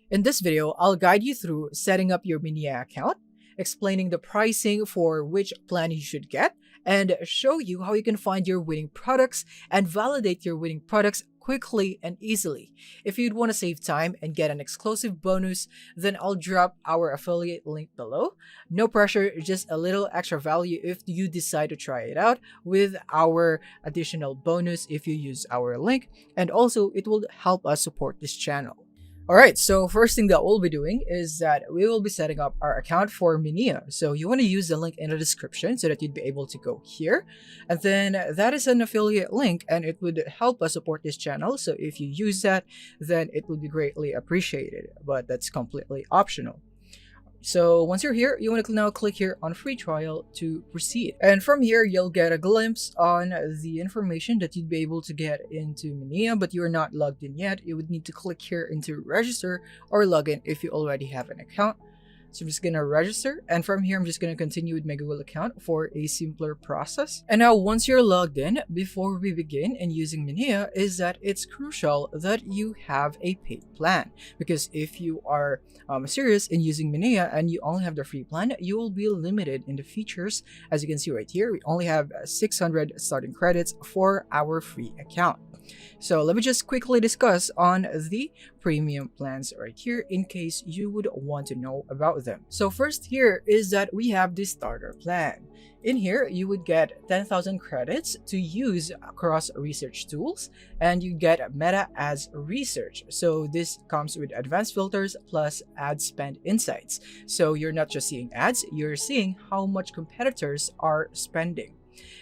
In this video, I'll guide you through setting up your Minea account, explaining the pricing for which plan you should get, and show you how you can find your winning products and validate your winning products quickly and easily. If you'd want to save time and get an exclusive bonus, then I'll drop our affiliate link below. No pressure, just a little extra value if you decide to try it out with our additional bonus if you use our link, and also it will help us support this channel. Alright, so first thing that we'll be doing is that we will be setting up our account for Minea. So you want to use the link in the description so that you'd be able to go here. And then that is an affiliate link and it would help us support this channel. So if you use that, then it would be greatly appreciated, but that's completely optional. So once you're here, you want to now click here on free trial to proceed. And from here, you'll get a glimpse on the information that you'd be able to get into Minea, but you're not logged in yet. You would need to click here into register or login if you already have an account. So I'm just going to register, and from here I'm just going to continue with my Google account for a simpler process. And now once you're logged in, before we begin in using Minea, is that it's crucial that you have a paid plan, because if you are serious in using Minea and you only have the free plan, you will be limited in the features. As you can see right here, we only have 600 starting credits for our free account. So let me just quickly discuss on the premium plans right here in case you would want to know about them. So first here is that we have the starter plan. In here, you would get 10,000 credits to use across research tools, and you get Meta Ads Research. So this comes with advanced filters plus ad spend insights. So you're not just seeing ads, you're seeing how much competitors are spending.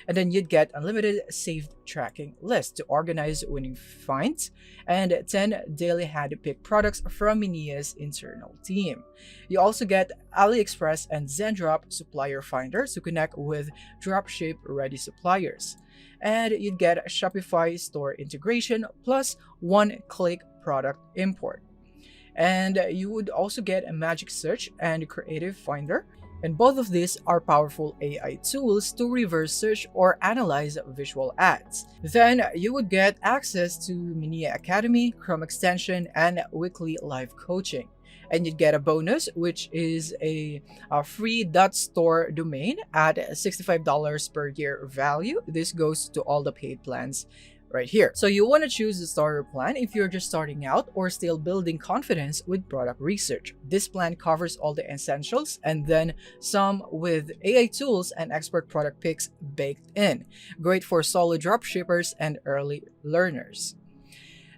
And then you'd get unlimited saved tracking list to organize winning finds and 10 daily hand-picked products from Minea's internal team. You also get AliExpress and Zendrop supplier finders to connect with dropship ready suppliers. And you'd get a Shopify store integration plus one-click product import. And you would also get a magic search and creative finder. And both of these are powerful AI tools to reverse search or analyze visual ads. Then you would get access to Minea Academy, Chrome extension, and weekly live coaching. And you'd get a bonus, which is a free .store domain at $65 per year value. This goes to all the paid plans right here. So you want to choose the starter plan if you're just starting out or still building confidence with product research. This plan covers all the essentials and then some with AI tools and expert product picks baked in. Great for solo dropshippers and early learners.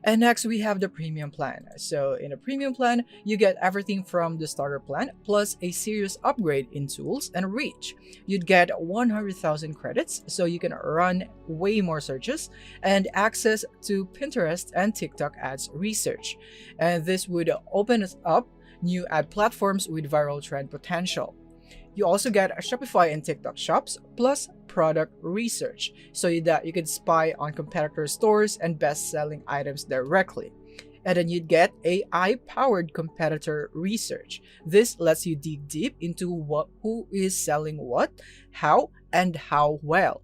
And next, we have the premium plan. So in a premium plan, you get everything from the starter plan plus a serious upgrade in tools and reach. You'd get 100,000 credits so you can run way more searches and access to Pinterest and TikTok ads research. And this would open up new ad platforms with viral trend potential. You also get a Shopify and TikTok shops plus product research so that you can spy on competitor stores and best-selling items directly. And then you'd get AI-powered competitor research. This lets you dig deep into who is selling what, how, and how well.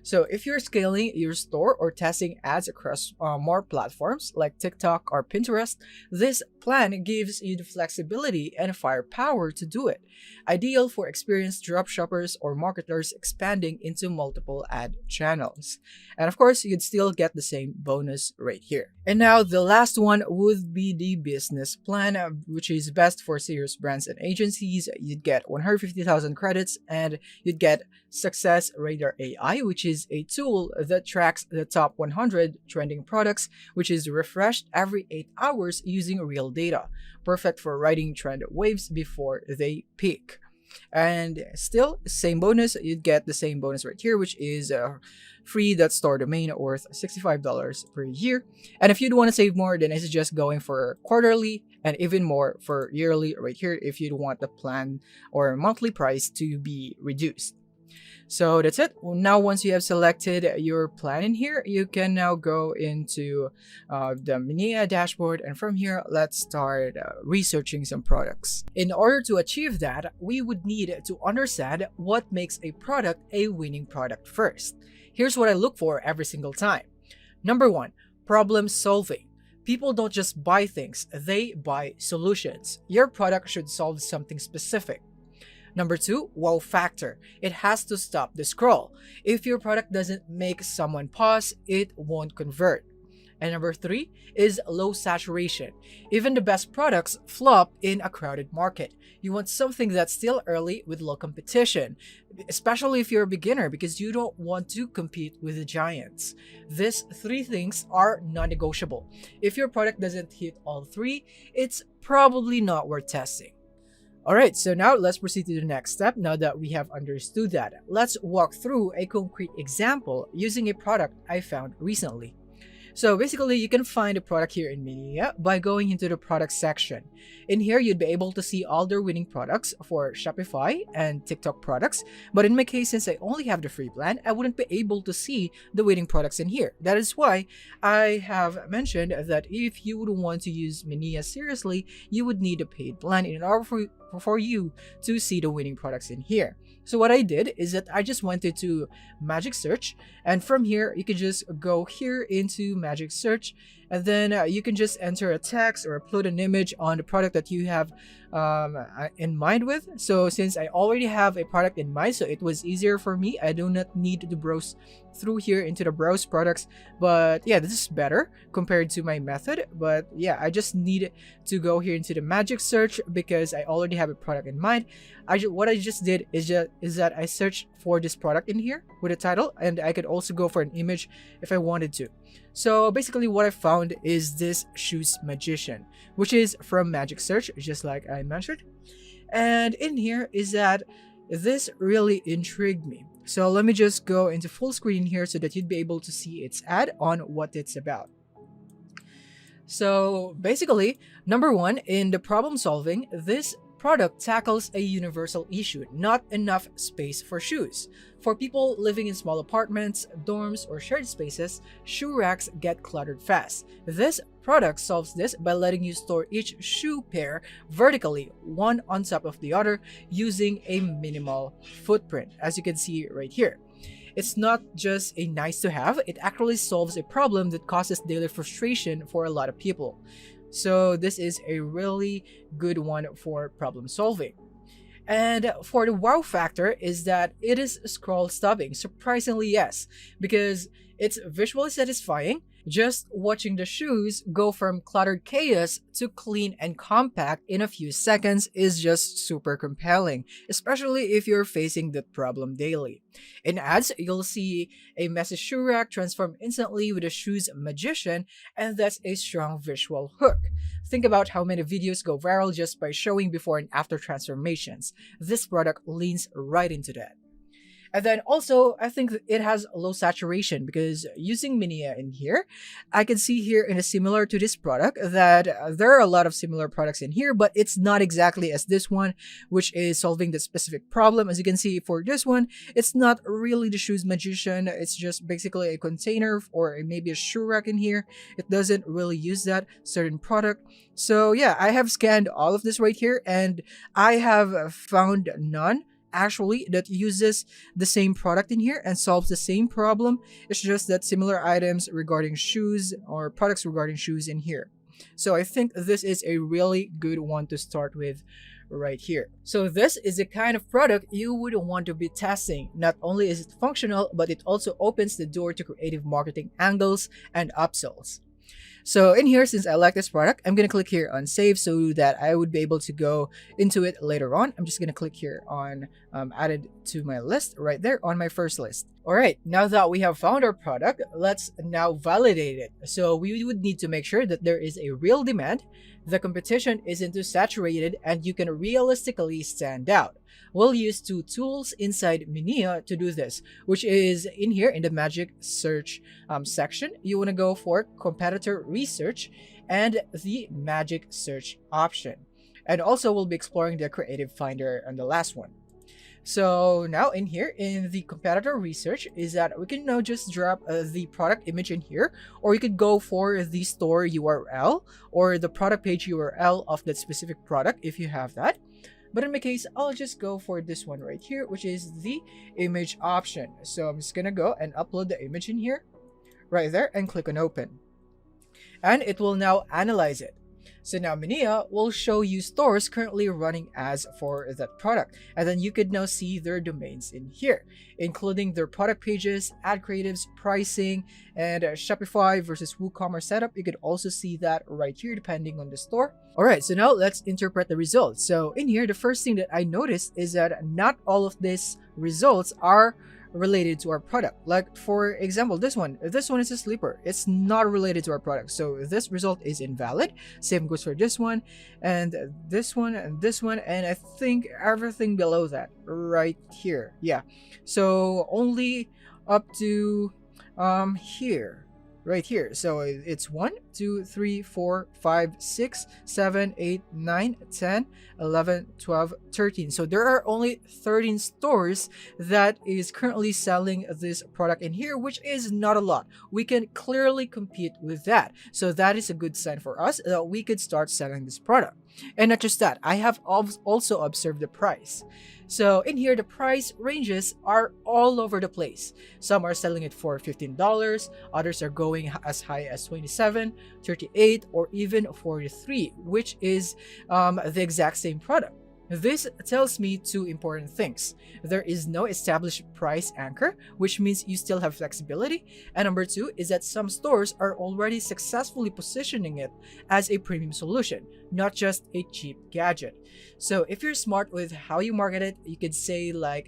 So if you're scaling your store or testing ads across more platforms like TikTok or Pinterest, this plan gives you the flexibility and firepower to do it. Ideal for experienced dropshippers or marketers expanding into multiple ad channels. And of course, you'd still get the same bonus right here. And now the last one would be the business plan, which is best for serious brands and agencies. You'd get 150,000 credits and you'd get Success Radar AI, which is a tool that tracks the top 100 trending products, which is refreshed every 8 hours using real data. Perfect for riding trend waves before they peak. And still, same bonus, you'd get the same bonus right here, which is a free .store domain worth $65 per year. And if you'd want to save more, then I suggest going for quarterly and even more for yearly right here if you'd want the plan or monthly price to be reduced. So that's it. Now, once you have selected your plan in here, you can now go into the Minea dashboard, and from here, let's start researching some products. In order to achieve that, we would need to understand what makes a product a winning product first. Here's what I look for every single time. Number one, problem solving. People don't just buy things, they buy solutions. Your product should solve something specific. Number 2, wow factor. It has to stop the scroll. If your product doesn't make someone pause, it won't convert. And number 3 is low saturation. Even the best products flop in a crowded market. You want something that's still early with low competition, especially if you're a beginner, because you don't want to compete with the giants. These 3 things are non-negotiable. If your product doesn't hit all 3, it's probably not worth testing. Alright, so now let's proceed to the next step. Now that we have understood that, let's walk through a concrete example using a product I found recently. So basically, you can find a product here in Minea by going into the product section. In here, you'd be able to see all their winning products for Shopify and TikTok products. But in my case, since I only have the free plan, I wouldn't be able to see the winning products in here. That is why I have mentioned that if you would want to use Minea seriously, you would need a paid plan in order for you to see the winning products in here. So what I did is that I just went into Magic Search, and from here you can just go here into Magic Search, and then you can just enter a text or upload an image on the product that you have in mind with. So since I already have a product in mind, so it was easier for me. I do not need to browse through here into the browse products, but yeah, this is better compared to my method. But yeah, I just need to go here into the Magic Search because I already have a product in mind. What I just did is that I searched for this product in here with a title, and I could also go for an image if I wanted to. So basically what I found is this Shoes Magician, which is from Magic Search, just like I mentioned. And in here is that this really intrigued me. So let me just go into full screen here so that you'd be able to see its ad on what it's about. So basically, number 1, in the problem solving, this product tackles a universal issue: not enough space for shoes. For people living in small apartments, dorms, or shared spaces, shoe racks get cluttered fast. This product solves this by letting you store each shoe pair vertically, one on top of the other, using a minimal footprint, as you can see right here. It's not just a nice to have, it actually solves a problem that causes daily frustration for a lot of people. So this is a really good one for problem solving. And for the wow factor is that it is scroll stopping. Surprisingly, yes, because it's visually satisfying. Just watching the shoes go from cluttered chaos to clean and compact in a few seconds is just super compelling, especially if you're facing that problem daily. In ads, you'll see a messy shoe rack transform instantly with a Shoes Magician, and that's a strong visual hook. Think about how many videos go viral just by showing before and after transformations. This product leans right into that. And then also, I think it has low saturation because using Minea in here, I can see here in a similar to this product that there are a lot of similar products in here, but it's not exactly as this one, which is solving the specific problem. As you can see for this one, it's not really the Shoes Magician. It's just basically a container or maybe a shoe rack in here. It doesn't really use that certain product. So yeah, I have scanned all of this right here, and I have found none actually that uses the same product in here and solves the same problem. It's just that similar items regarding shoes or products regarding shoes in here. So I think this is a really good one to start with right here. So this is the kind of product you would want to be testing. Not only is it functional, but it also opens the door to creative marketing angles and upsells. So in here, since I like this product, I'm going to click here on save so that I would be able to go into it later on. I'm just going to click here on added to my list right there on my first list. All right, now that we have found our product, let's now validate it. So we would need to make sure that there is a real demand, the competition isn't too saturated, and you can realistically stand out. We'll use 2 tools inside Minea to do this, which is in here in the Magic Search section. You want to go for Competitor Research and the Magic Search option. And also we'll be exploring the Creative Finder on the last one. So now in here in the Competitor Research is that we can now just drop the product image in here, or you could go for the store URL or the product page URL of that specific product if you have that. But in my case, I'll just go for this one right here, which is the image option. So I'm just gonna go and upload the image in here, right there, and click on open. and it will now analyze it. So now Minea will show you stores currently running ads for that product, and then you could now see their domains in here, including their product pages, ad creatives, pricing, and Shopify versus WooCommerce setup. You could also see that right here depending on the store. Alright, so now let's interpret the results. So in here, the first thing that I noticed is that not all of these results are related to our product. Like for example, this one is a sleeper. It's not related to our product, so this result is invalid. Same goes for this one, and this one, and this one, and I think everything below that right here. Yeah, so only up to here, right here. So it's 1 2 3 4 5 6 7 8 9 10 11 12 13. So there are only 13 stores that is currently selling this product in here, which is not a lot. We can clearly compete with that, so that is a good sign for us that we could start selling this product. And not just that, I have also observed the price. So in here, the price ranges are all over the place. Some are selling it for $15, others are going as high as $27, $38, or even $43, which is the exact same product. This tells me two important things. There is no established price anchor, which means you still have flexibility. And number two is that some stores are already successfully positioning it as a premium solution, not just a cheap gadget. So if you're smart with how you market it, you could say like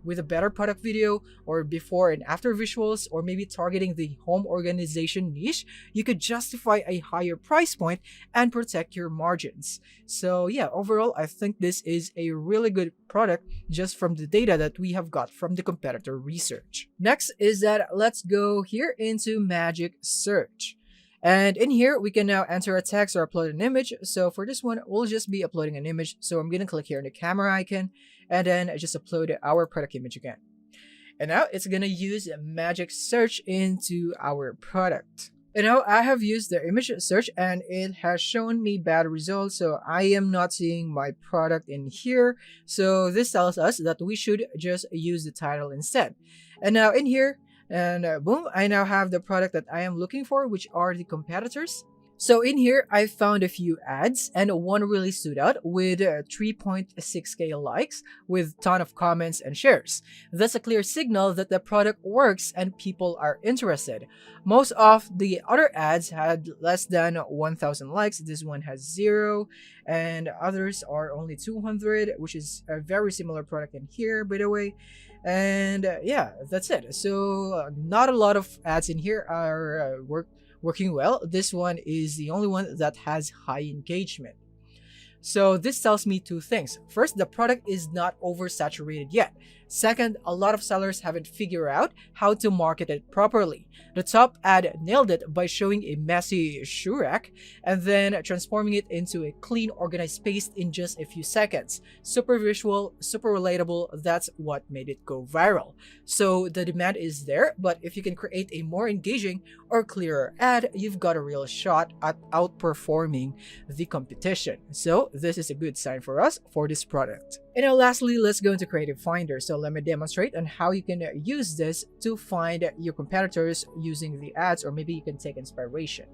with a better product video or before and after visuals, or maybe targeting the home organization niche, you could justify a higher price point and protect your margins. So yeah, overall, I think this is a really good product just from the data that we have got from the competitor research. Next is that let's go here into Magic Search. And in here, we can now enter a text or upload an image. So for this one, we'll just be uploading an image. So I'm going to click here on the camera icon and then just upload our product image again. And now it's going to use Magic Search into our product. And now I have used the image search and it has shown me bad results. So I am not seeing my product in here. So this tells us that we should just use the title instead. And now in here, and boom, I now have the product that I am looking for, which are the competitors. So in here, I found a few ads and one really stood out with 3.6k likes with ton of comments and shares. That's a clear signal that the product works and people are interested. Most of the other ads had less than 1,000 likes. This one has 0 and others are only 200, which is a very similar product in here, by the way. And yeah, that's it. So not a lot of ads in here are working well. This one is the only one that has high engagement. So this tells me two things. First, the product is not oversaturated yet. Second, a lot of sellers haven't figured out how to market it properly. The top ad nailed it by showing a messy shoe rack and then transforming it into a clean, organized space in just a few seconds. Super visual, super relatable. That's what made it go viral. So the demand is there, but if you can create a more engaging or clearer ad, you've got a real shot at outperforming the competition. So this is a good sign for us for this product. And now lastly, let's go into Creative Finder. So let me demonstrate on how you can use this to find your competitors using the ads, or maybe you can take inspiration.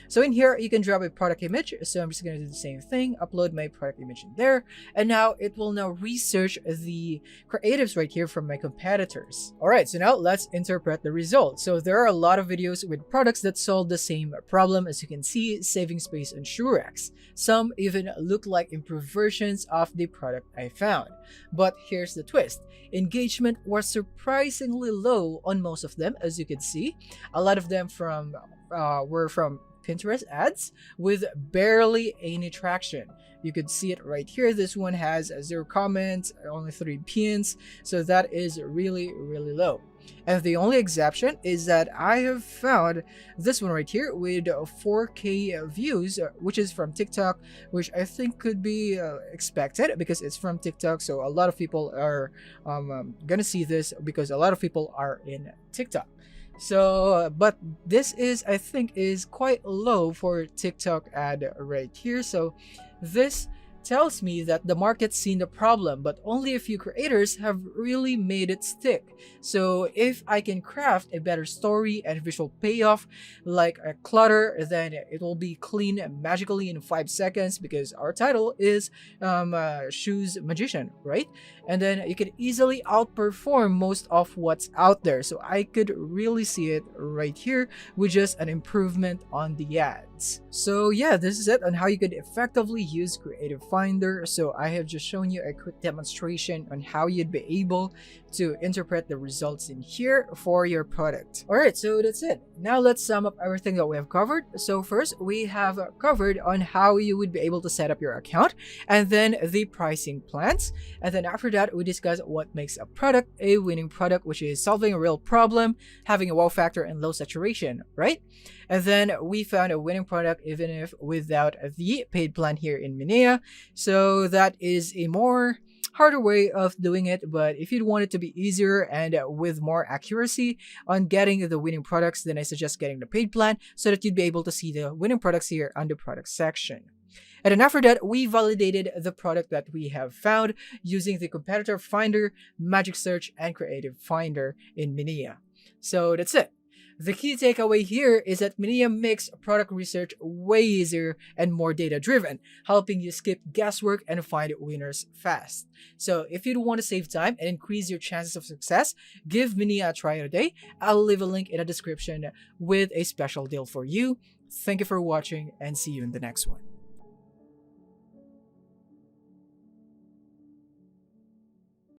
So in here, you can drop a product image. So I'm just going to do the same thing, upload my product image in there. And now it will now research the creatives right here from my competitors. All right, so now let's interpret the results. So there are a lot of videos with products that solve the same problem, as you can see, saving space on shoe racks. Some even look like improved versions of the product I found. But here's the twist. Engagement was surprisingly low on most of them, as you can see. A lot of them were from Pinterest ads with barely any traction. You could see it right here. This one has 0 comments, only 3 pins, so that is really low. And the only exception is that I have found this one right here with 4k views, which is from TikTok, which I think could be expected because it's from TikTok. So a lot of people are gonna see this because a lot of people are in TikTok. So but this is, I think, is quite low for TikTok ad right here. So this tells me that the market's seen the problem, but only a few creators have really made it stick. So if I can craft a better story and visual payoff like a clutter, then it will be clean magically in 5 seconds, because our title is Shoes Magician, right? And then you could easily outperform most of what's out there. So I could really see it right here with just an improvement on the ads. So yeah, this is it on how you could effectively use Creative Finder. So I have just shown you a quick demonstration on how you'd be able to interpret the results in here for your product. Alright, so that's it. Now let's sum up everything that we have covered. So first, we have covered on how you would be able to set up your account, and then the pricing plans. And then after that, we discuss what makes a product a winning product, which is solving a real problem, having a wow factor, and low saturation, right? And then we found a winning product even if without the paid plan here in Minea. So that is a more harder way of doing it, but if you'd want it to be easier and with more accuracy on getting the winning products, then I suggest getting the paid plan so that you'd be able to see the winning products here on the product section. And then after that, we validated the product that we have found using the competitor finder, magic search, and creative finder in Minea. So that's it. The key takeaway here is that Minea makes product research way easier and more data-driven, helping you skip guesswork and find winners fast. So if you want to save time and increase your chances of success, give Minea a try today. I'll leave a link in the description with a special deal for you. Thank you for watching, and see you in the next one.